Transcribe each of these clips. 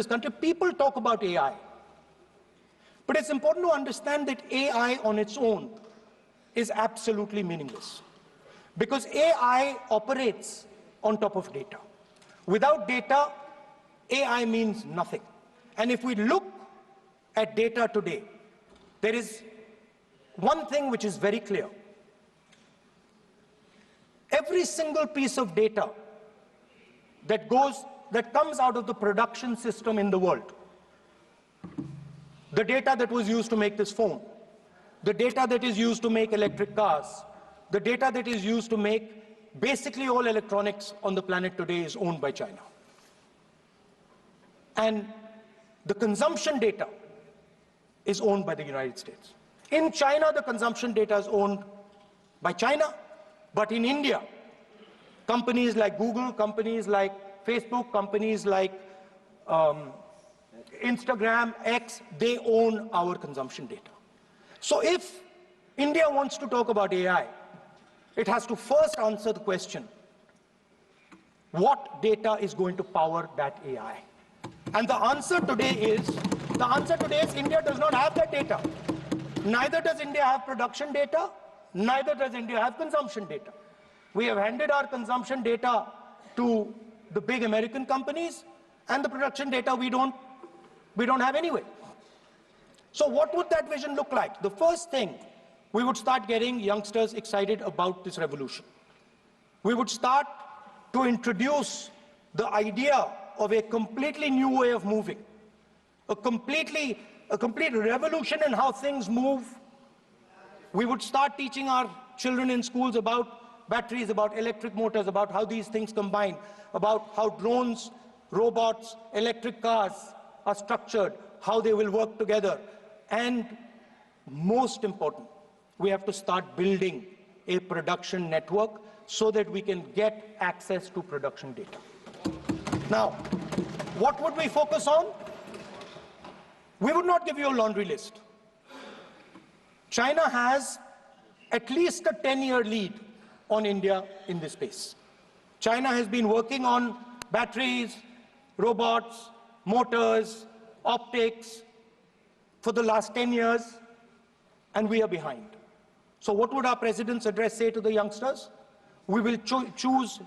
this country, people talk about AI. But it's important to understand that AI on its own is absolutely meaningless. Because AI operates on top of data. Without data, AI means nothing. And if we look at data today, there is one thing which is very clear. Every single piece of data that comes out of the production system in the world, the data that was used to make this phone, the data that is used to make electric cars, the data that is used to make basically all electronics on the planet today is owned by China. And the consumption data is owned by the United States. In China, the consumption data is owned by China, but in India, companies like Google, companies like Facebook, companies like Instagram, X, they own our consumption data. So if India wants to talk about AI, it has to first answer the question, what data is going to power that AI? And the answer today is India does not have that data. Neither does India have production data, neither does India have consumption data. We have handed our consumption data to the big American companies, and the production data we don't have anyway. So what would that vision look like? The first thing, we would start getting youngsters excited about this revolution. We would start to introduce the idea of a completely new way of moving, a complete revolution in how things move. We would start teaching our children in schools about batteries, about electric motors, about how these things combine, about how drones, robots, electric cars are structured, how they will work together. And most important, we have to start building a production network so that we can get access to production data. Now, what would we focus on? We would not give you a laundry list. China has at least a 10-year lead on India in this space. China has been working on batteries, robots, motors, optics for the last 10 years, and we are behind. So what would our president's address say to the youngsters? We will choose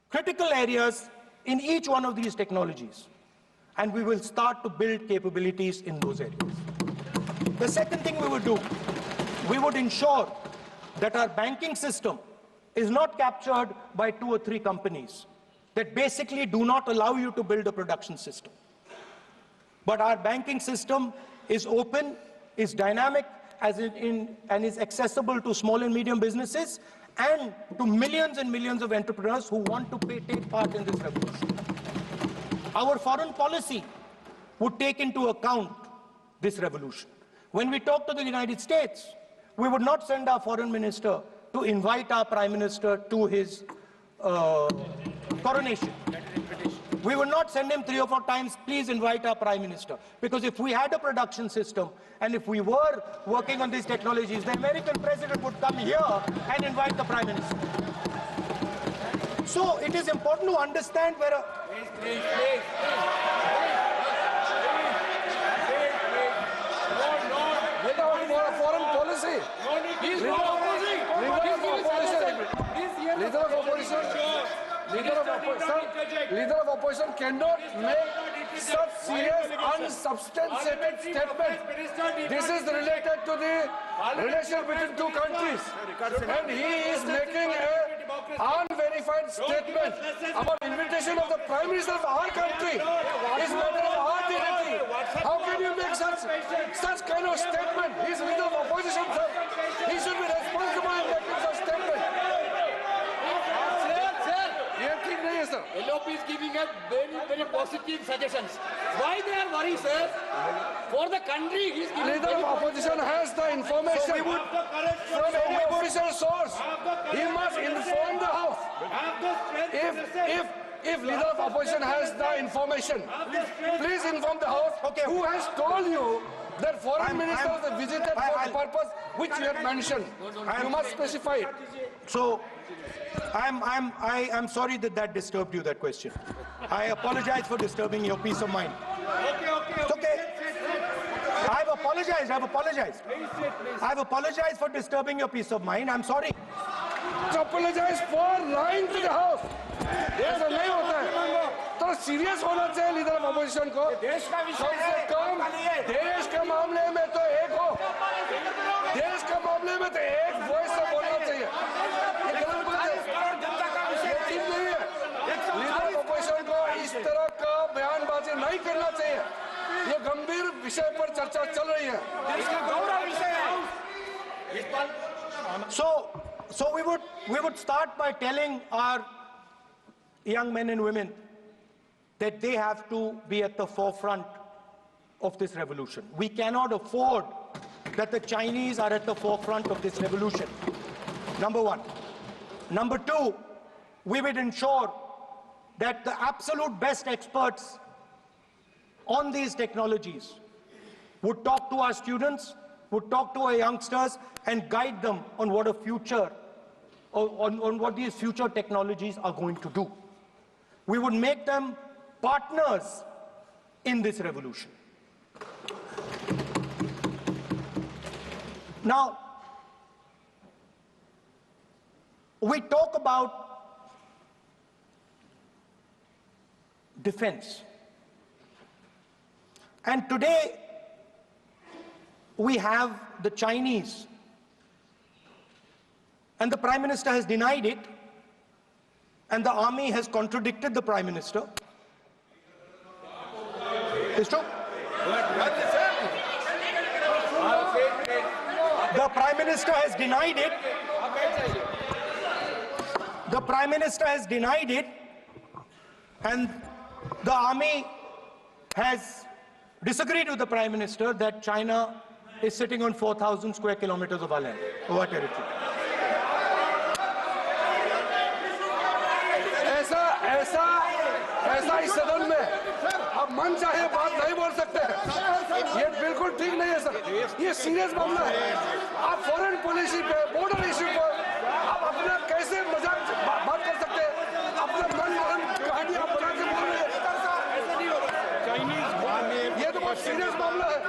critical areas in each one of these technologies, and we will start to build capabilities in those areas. The second thing we would do, we would ensure that our banking system is not captured by 2 or 3 companies that basically do not allow you to build a production system. But our banking system is open, is dynamic, and is accessible to small and medium businesses and to millions and millions of entrepreneurs who want to take part in this revolution. Our foreign policy would take into account this revolution. When we talk to the United States, we would not send our foreign minister to invite our prime minister to his coronation. We would not send him 3 or 4 times, please invite our prime minister. Because if we had a production system and if we were working on these technologies, the American president would come here and invite the prime minister. So it is important to understand where a... Please. Without foreign policy. Leader of opposition cannot make such serious, unsubstantiated statements. This is related to the relation between 2 countries. And he is making an unverified statement about invitation of the Prime Minister of our country. It's matter of our dignity. How can you make such kind of statement? He is leader of opposition, sir. He should be responsible in making such statement. LOP is giving us very positive suggestions. Why they are worried, sir? For the country, he is giving... Leader of opposition has the information from any official source. He must inform the House. If leader of opposition has the information, please inform the House. Who has told you That foreign ministers have visited for the purpose which you have mentioned. You must specify it. So, I'm sorry that disturbed you, that question. I apologize for disturbing your peace of mind. It's okay. I've apologized. I've apologized for disturbing your peace of mind. I'm sorry. Apologize for lying to the house. ऐसा नहीं होता है. तो serious होना चाहिए leader of opposition को. कम से कम देश के मामले में तो एक हो. देश के मामले में तो एक वॉइस से बोलना चाहिए. ये गलत बात है. ये ठीक नहीं है. लीडर ऑफ अपोजिशन को इस तरह का बयानबाजी नहीं करना चाहिए. ये गंभीर विषय पर चर्चा चल रही है. So we would start by telling our young men and women that they have to be at the forefront of this revolution. We cannot afford that the Chinese are at the forefront of this revolution. Number one. Number two, we would ensure that the absolute best experts on these technologies would talk to our students, would talk to our youngsters and guide them on what a future, on what these future technologies are going to do. We would make them partners in this revolution. Now, we talk about defense. And today, we have the Chinese. And the Prime Minister has denied it. And the army has contradicted the Prime Minister. It's true. The Prime Minister has denied it. The Prime Minister has denied it. And the army has disagreed with the Prime Minister that China is sitting on 4,000 square kilometers of our land, of our territory. ऐसा इस सदन में अब मन चाहे बात नहीं बोल सकते हैं. ये बिल्कुल ठीक नहीं है सर. ये सीरियस मामला है. आप फॉरेन पॉलिसी पे, बॉर्डर इश्यू पर आप अपना कैसे मजाक बात कर सकते हैं. अपना मन मरन कहानी आप बना के बोल रहे हैं. ये तो बहुत सीरियस मामला है.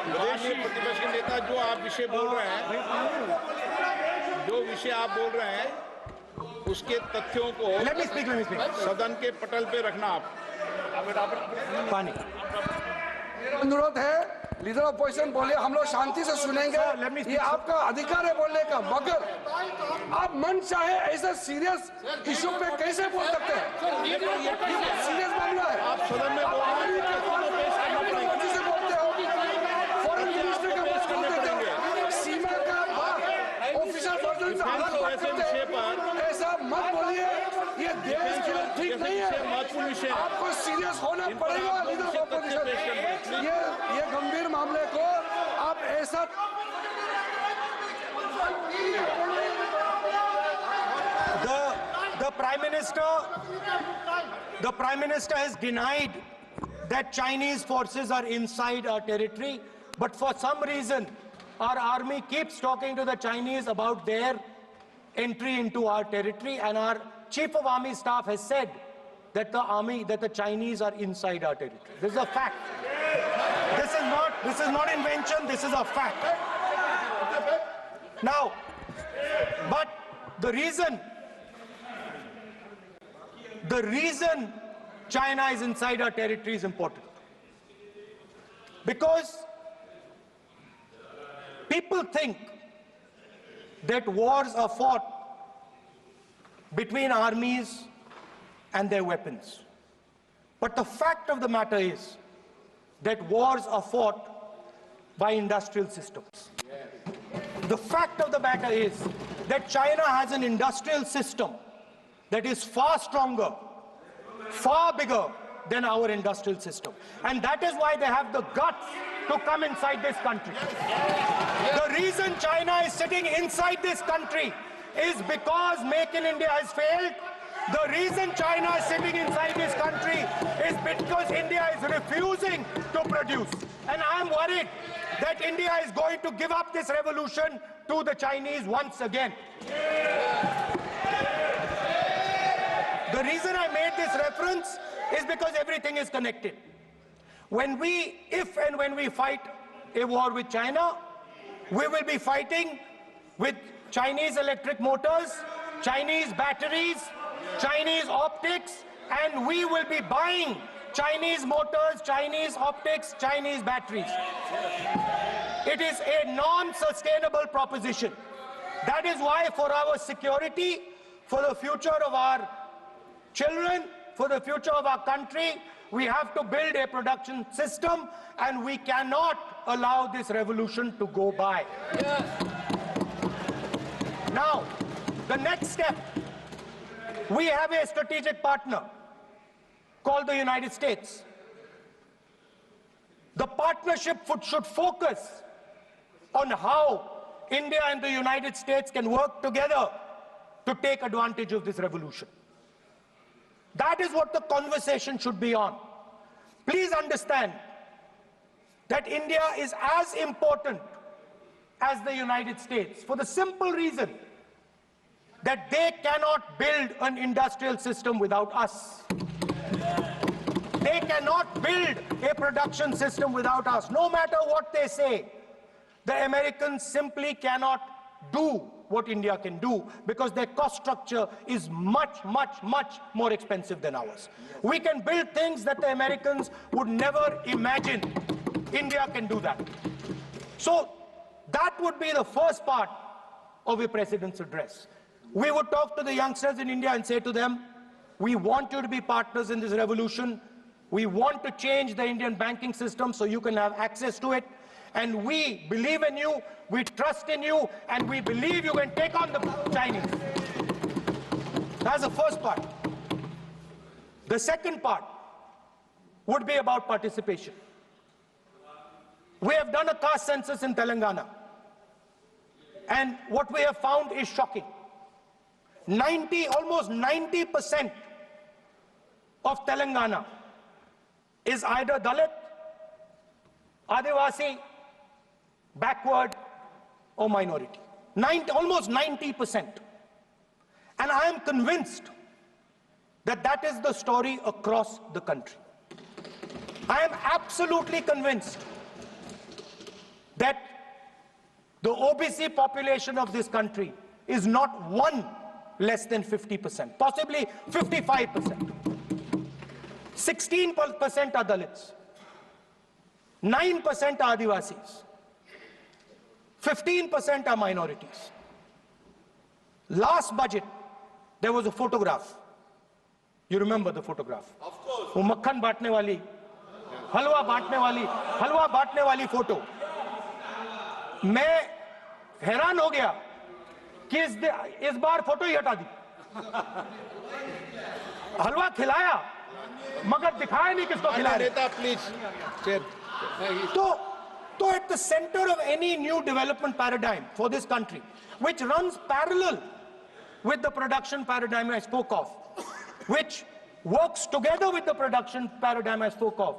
विदेशी प्रतिपक्ष के नेता जो आप विषय बोल रहे हैं, उसके तथ्यों को सदन के पटल पे रखना. आप पानी. अनुरोध है लीडर ऑफ अपोजिशन बोलिए, हम लोग शांति से सुनेंगे. ये आपका अधिकार है बोलने का, मगर आप मन चाहे ऐसा सीरियस इशू पे कैसे बोल सकते हैं. ये सीरियस मामला है. आप सदन में से बोलते हो, फॉरेन मिनिस्टर का बात बोल देते हो, सीमा का बात ऑफिशियल वर्जन से अलग बात करते हैं. ऐसा मत बोलिए. ये देश के लिए ठीक नहीं है. आपको सीरियस होना पड़ेगा लीडर ऑफ अपोजिशन. ये गंभीर मामले को आप ऐसा the Prime Minister has denied that Chinese forces are inside our territory, but for some reason our army keeps talking to the Chinese about their entry into our territory, and our Chief of Army Staff has said that the Chinese are inside our territory. This is a fact. This is not invention, this is a fact. Now, but the reason China is inside our territory is important. Because people think that wars are fought between armies and their weapons. But the fact of the matter is that wars are fought by industrial systems. The fact of the matter is that China has an industrial system that is far stronger, far bigger than our industrial system. And that is why they have the guts to come inside this country. The reason China is sitting inside this country is because Make in India has failed. The reason China is sitting inside this country is because India is refusing to produce. And I'm worried that India is going to give up this revolution to the Chinese once again. The reason I made this reference is because everything is connected. If and when we fight a war with China, we will be fighting with Chinese electric motors, Chinese batteries, Chinese optics, and we will be buying Chinese motors, Chinese optics, Chinese batteries. It is a non-sustainable proposition. That is why for our security, for the future of our children, for the future of our country, we have to build a production system, and we cannot allow this revolution to go by. Now, the next step, we have a strategic partner called the United States. The partnership should focus on how India and the United States can work together to take advantage of this revolution. That is what the conversation should be on. Please understand that India is as important as the United States for the simple reason that they cannot build an industrial system without us. They cannot build a production system without us. No matter what they say, the Americans simply cannot do what India can do because their cost structure is much, much, much more expensive than ours. We can build things that the Americans would never imagine. India can do that. So that would be the first part of a president's address. We would talk to the youngsters in India and say to them, we want you to be partners in this revolution. We want to change the Indian banking system so you can have access to it. And we believe in you, we trust in you, and we believe you can take on the Chinese. That's the first part. The second part would be about participation. We have done a caste census in Telangana, and what we have found is shocking. Almost 90% of Telangana is either Dalit, Adivasi, backward, or minority. Almost 90%. And I am convinced that that is the story across the country. I am absolutely convinced that the OBC population of this country is not one less than 50%, possibly 55%. 16% are Dalits, 9% are Adivasis, 15% are minorities. Last budget, there was a photograph. You remember the photograph? Of course. वो मक्खन बांटने वाली, हलवा बांटने वाली photo. मैं हैरान हो गया कि इस बार फोटो ही हटा दी. हलवा खिलाया मगर दिखाया नहीं किसको खिलाया. Please. So at the center of any new development paradigm for this country, which runs parallel with the production paradigm I spoke of, which works together with the production paradigm I spoke of,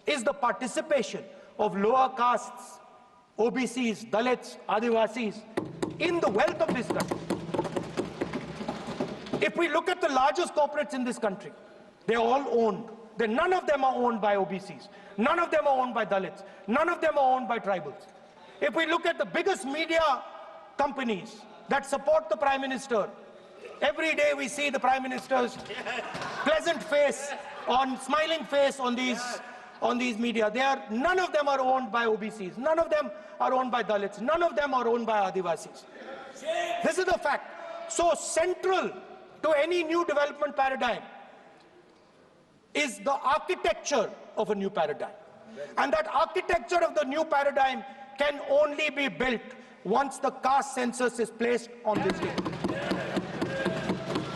is the participation of lower castes, OBCs, Dalits, Adivasis, in the wealth of this country. If we look at the largest corporates in this country, they're all owned. None of them are owned by OBCs. None of them are owned by Dalits. None of them are owned by tribals. If we look at the biggest media companies that support the Prime Minister, every day we see the Prime Minister's pleasant face, smiling face on these media. None of them are owned by OBCs. None of them are owned by Dalits. None of them are owned by Adivasis. This is the fact. So central to any new development paradigm is the architecture of a new paradigm. And that architecture of the new paradigm can only be built once the caste census is placed on this table.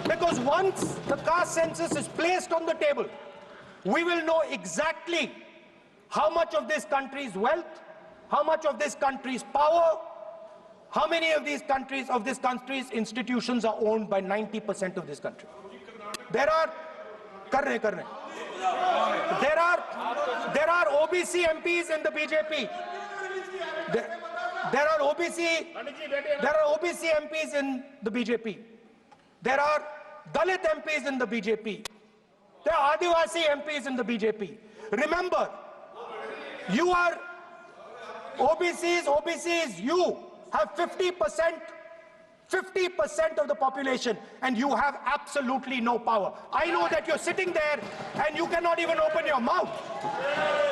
Because once the caste census is placed on the table, we will know exactly how much of this country's wealth, how much of this country's power, how many of this country's institutions are owned by 90% of this country. There are There are OBC MPs in the BJP. There are OBC MPs in the BJP. There are Dalit MPs in the BJP. There are Adivasi MPs in the BJP. Remember, you are OBCs, you have 50% of the population, and you have absolutely no power. I know that you're sitting there and you cannot even open your mouth.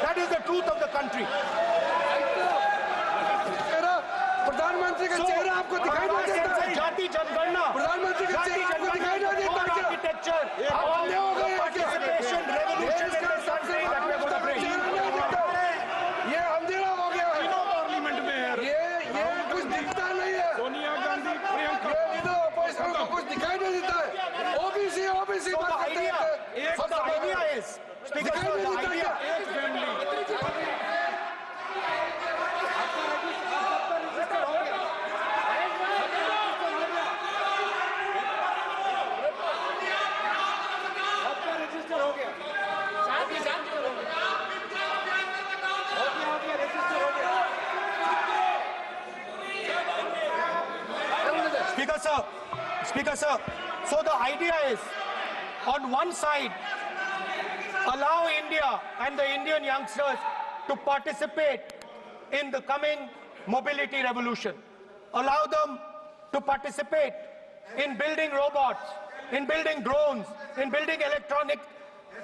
That is the truth of the country. प्रधानमंत्री का चेहरा आपको दिखाई नहीं देता है। जाति जनगणना, प्रधानमंत्री का चेहरा आपको दिखाई नहीं देता है। Architecture, participation, revolution in this country that we are going to bring. ये अंधेरा हो गया है। पार्लियामेंट में है। ये कुछ दिखता नहीं है। सोनिया गांधी, प्रियंका। ये लीडर ऑपोजिशन को कुछ दिखाई नहीं देता है। ओबीसी So बात करते हैं। the idea is, Speaker, दिखाई नहीं the देता idea. Speaker, sir. So the idea is, on one side, allow India and the Indian youngsters to participate in the coming mobility revolution. Allow them to participate in building robots, in building drones, in building electronic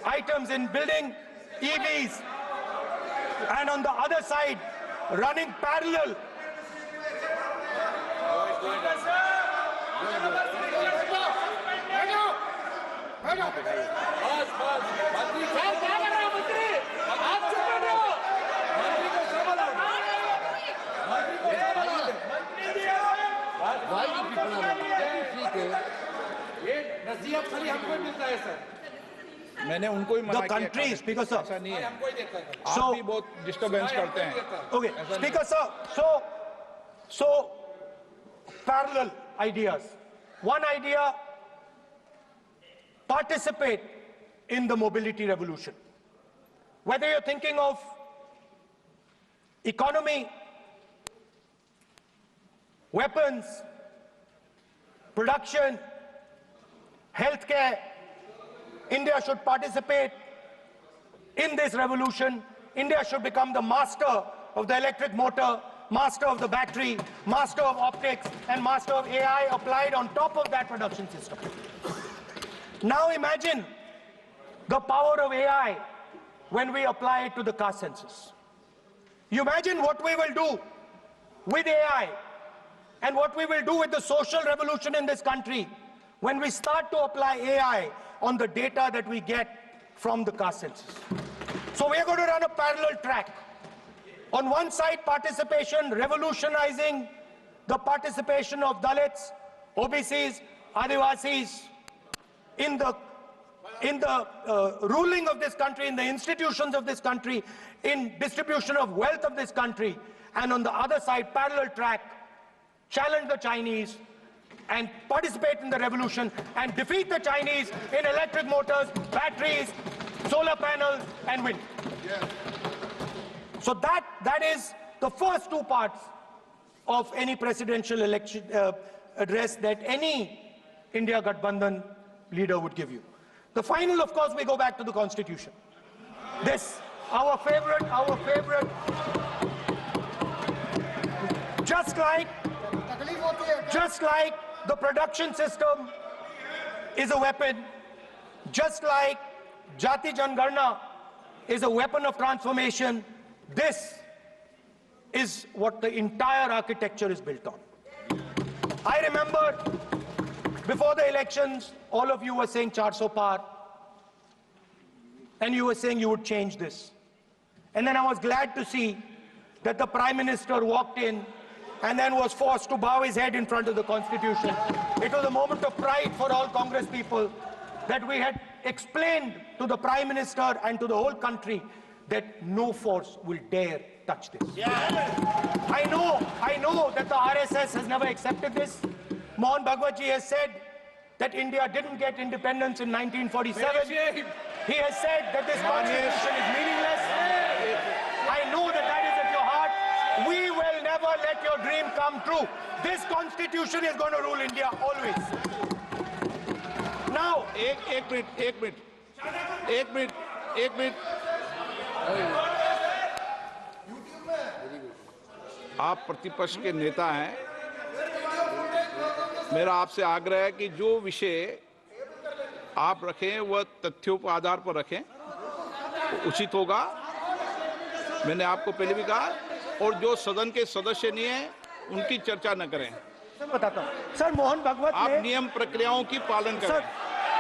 items, in building EVs. And on the other side, running parallel. मैंने उनको ही मना The किया country, Speaker sir. ऐसा नहीं है So, आप भी बहुत डिस्टर्बेंस करते हैं okay, Speaker sir. So parallel ideas. One idea: participate in the mobility revolution. Whether you're thinking of economy, weapons, production, healthcare, India should participate in this revolution. India should become the master of the electric motor, master of the battery, master of optics, and master of AI applied on top of that production system. Now imagine the power of AI when we apply it to the caste census. You imagine what we will do with AI and what we will do with the social revolution in this country when we start to apply AI on the data that we get from the caste census. So we are going to run a parallel track. On one side, participation, revolutionizing the participation of Dalits, OBCs, Adivasis in the ruling of this country, in the institutions of this country, in distribution of wealth of this country. And on the other side, parallel track, challenge the Chinese and participate in the revolution and defeat the Chinese in electric motors, batteries, solar panels, and wind. Yeah. So that is the first two parts of any presidential election address that any India Gathbandhan leader would give you. The final, of course, we go back to the Constitution. This, our favorite, just like the production system is a weapon, just like Jati Jangarna is a weapon of transformation, this is what the entire architecture is built on. I remember before the elections, all of you were saying 400 par, and you were saying you would change this. And then I was glad to see that the Prime Minister walked in and then was forced to bow his head in front of the Constitution. It was a moment of pride for all Congress people that we had explained to the Prime Minister and to the whole country that no force will dare touch this. Yeah. I know that the RSS has never accepted this. Mohan Bhagwatji has said that India didn't get independence in 1947. He has said that this constitution is meaningless. make your dream come true. This constitution is going to rule India always. Now, एक minute आप प्रतिपक्ष के नेता हैं, मेरा आपसे आग्रह है कि जो विषय आप रखें वह तथ्यों के आधार पर रखें, उचित होगा। मैंने आपको पहले भी कहा, और जो सदन के सदस्य नहीं है उनकी चर्चा न करें। सर बताता हूं, सर मोहन भागवत आप ने नियम प्रक्रियाओं की पालन करें,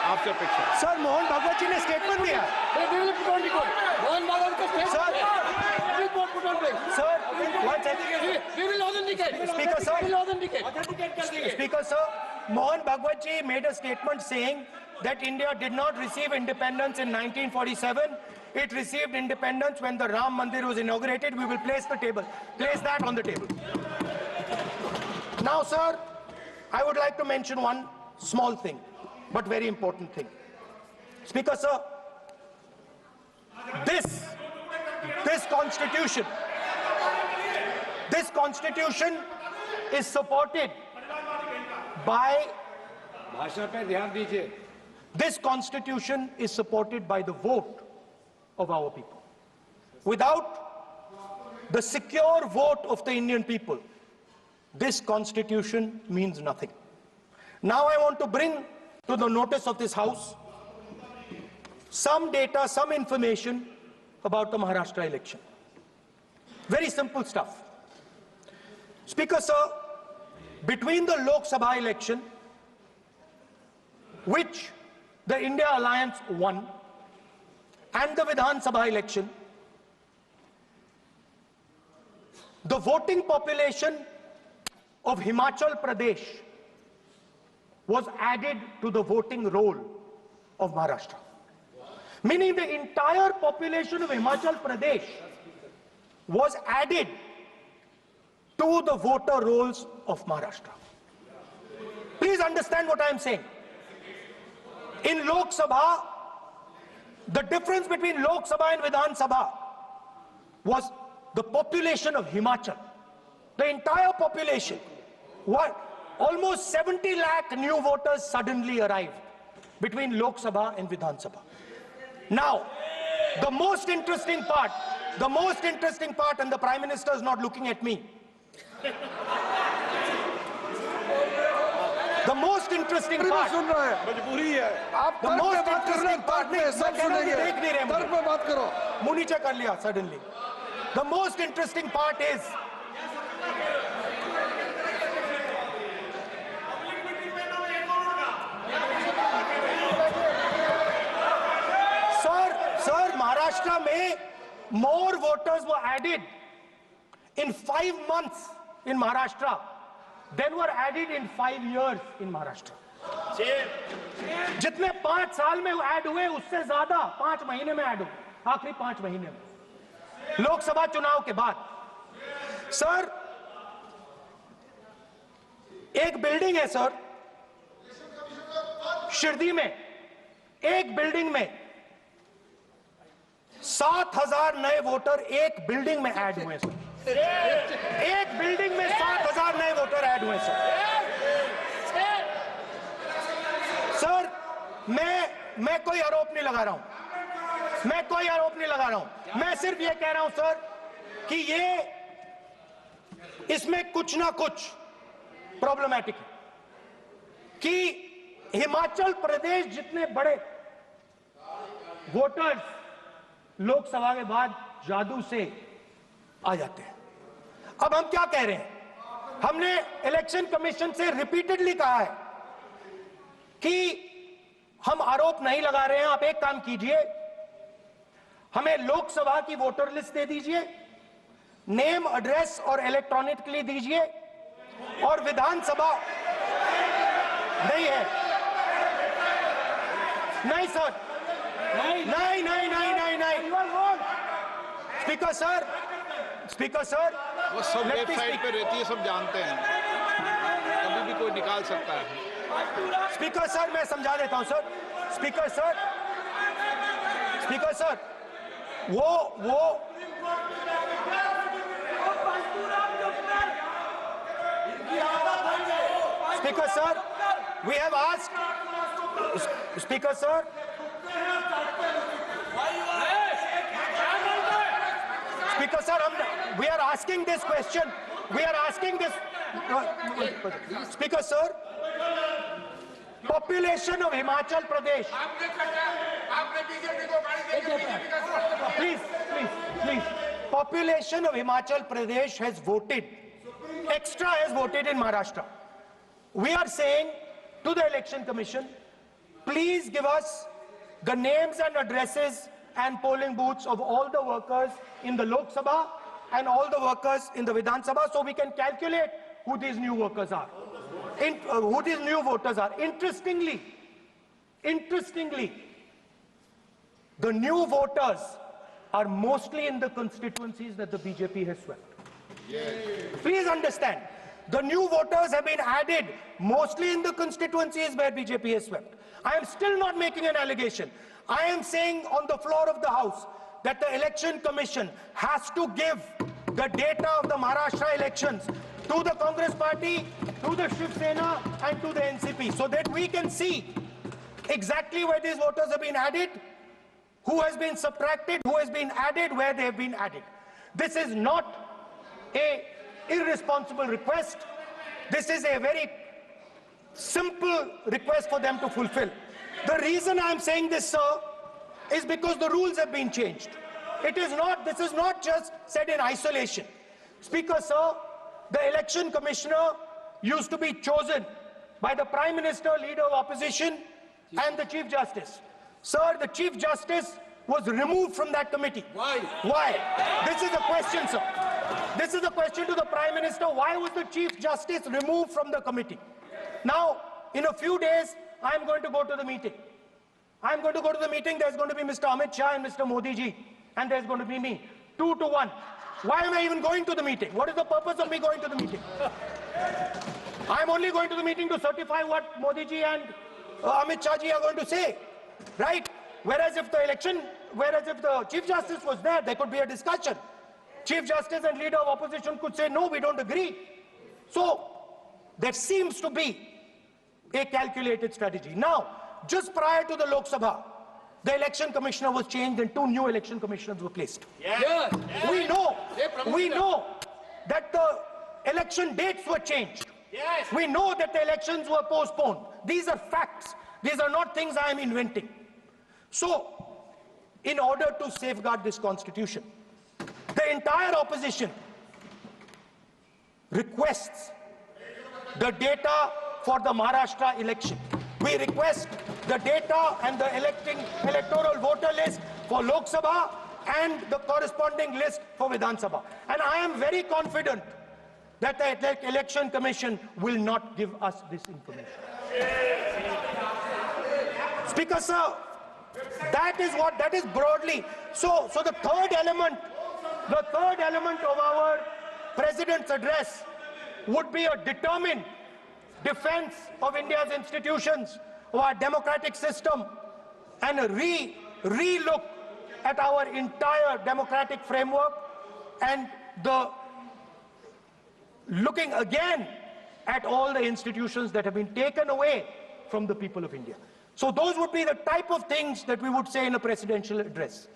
आपसे अपेक्षा। सर मोहन भागवत जी ने स्टेटमेंट दिया। मोहन भागवत का sir Speaker sir, Mohan Bhagwat ji made a statement saying that India did not receive independence in 1947. It received independence when the Ram Mandir was inaugurated. We will place that on the table. Now, sir, I would like to mention one small thing, but very important thing. Speaker sir, this constitution is supported by भाषा पे ध्यान दीजिए। This constitution is supported by the vote of our people. Without the secure vote of the Indian people, this constitution means nothing. Now I want to bring to the notice of this House some data, some information about the Maharashtra election. Very simple stuff. Speaker sir, between the Lok Sabha election, which the India Alliance won, and the Vidhan Sabha election, the voting population of Himachal Pradesh was added to the voting roll of Maharashtra. Meaning the entire population of Himachal Pradesh was added to the voter rolls of Maharashtra. Please understand what I am saying. In Lok Sabha, the difference between Lok Sabha and Vidhan Sabha was the population of Himachal. The entire population. What? Almost 70 lakh new voters suddenly arrived between Lok Sabha and Vidhan Sabha. Now, the most interesting part, and the Prime Minister is not looking at me. The most interesting part. सुन रहा है, मजबूरी है। आप The तर्क most पे बात कर रहे हैं, interesting part तर्क पे सब सुनेंगे। देख नहीं रहे तर्क पे बात करो। मुंह नीचे कर लिया suddenly. The most interesting part is Sir, Maharashtra में more voters were added in 5 months in Maharashtra than were added in 5 years in Maharashtra. जितने 5 साल में ऐड हुए उससे ज्यादा 5 महीने में ऐड हुए, आखिरी 5 महीने में लोकसभा चुनाव के बाद। सर, एक बिल्डिंग है सर शिरडी में, एक बिल्डिंग में 7,000 नए वोटर एक बिल्डिंग में ऐड हुए सर। एक बिल्डिंग में 7,000 नए वोटर ऐड हुए सर। मैं कोई आरोप नहीं लगा रहा हूं, मैं सिर्फ ये कह रहा हूं सर कि ये इसमें कुछ ना कुछ प्रॉब्लमैटिक है कि हिमाचल प्रदेश जितने बड़े वोटर्स लोकसभा के बाद जादू से आ जाते हैं। अब हम क्या कह रहे हैं, हमने इलेक्शन कमीशन से रिपीटेडली कहा है कि हम आरोप नहीं लगा रहे हैं। आप एक काम कीजिए, हमें लोकसभा की वोटर लिस्ट दे दीजिए, नेम, एड्रेस और इलेक्ट्रॉनिकली दीजिए, और विधानसभा नहीं है। नहीं सर, नहीं। स्पीकर सर, वो सब वेबसाइट पे रहती है, सब जानते हैं, कभी भी कोई निकाल सकता है। स्पीकर सर, मैं समझा देता हूं सर। स्पीकर सर, वो Speaker, sir, we have asked. Speaker, sir. Speaker, sir, we are asking this question. We are asking this. Speaker, sir. Population of Himachal Pradesh. Please. Population of Himachal Pradesh has voted. Extra has voted in Maharashtra. We are saying to the Election Commission, please give us the names and addresses and polling booths of all the workers in the Lok Sabha and all the workers in the Vidhan Sabha so we can calculate who these new workers are, who these new voters are. Interestingly, the new voters are mostly in the constituencies that the BJP has swept. Please understand, the new voters have been added mostly in the constituencies where BJP has swept. I am still not making an allegation. I am saying on the floor of the House that the Election Commission has to give the data of the Maharashtra elections to the Congress Party, to the Shiv Sena and to the NCP so that we can see exactly where these voters have been added, who has been subtracted, who has been added, where they have been added. This is not an irresponsible request. This is a very simple request for them to fulfill. The reason I am saying this, sir, is because the rules have been changed. This is not just said in isolation. Speaker, sir, the election commissioner used to be chosen by the Prime Minister, Leader of Opposition, and the Chief Justice. Sir, the Chief Justice was removed from that committee. Why? Why? This is a question, sir. This is a question to the Prime Minister. Why was the Chief Justice removed from the committee? Now, in a few days, I am going to go to the meeting. I am going to go to the meeting. There's going to be Mr. Amit Shah and Mr. Modi ji. And there's going to be me. 2 to 1. Why am I even going to the meeting? What is the purpose of me going to the meeting? I'm only going to the meeting to certify what Modi ji and Amit Shah ji are going to say. Right? Whereas if the Chief Justice was there could be a discussion. Chief Justice and Leader of Opposition could say, no, we don't agree. So, there seems to be a calculated strategy. Now, just prior to the Lok Sabha, the election commissioner was changed and 2 new election commissioners were placed. Yes. We know that the election dates were changed. Yes. We know that the elections were postponed. These are facts. These are not things I am inventing. So, in order to safeguard this constitution, the entire opposition requests the data for the Maharashtra election. We request the data and the electoral voter list for Lok Sabha and the corresponding list for Vidhan Sabha. And I am very confident that the Election Commission will not give us this information. Speaker, sir, that is broadly. So the third element of our President's address would be a determined defense of India's institutions, of our democratic system, and a re-look at our entire democratic framework, and the looking again at all the institutions that have been taken away from the people of India. So those would be the type of things that we would say in a presidential address.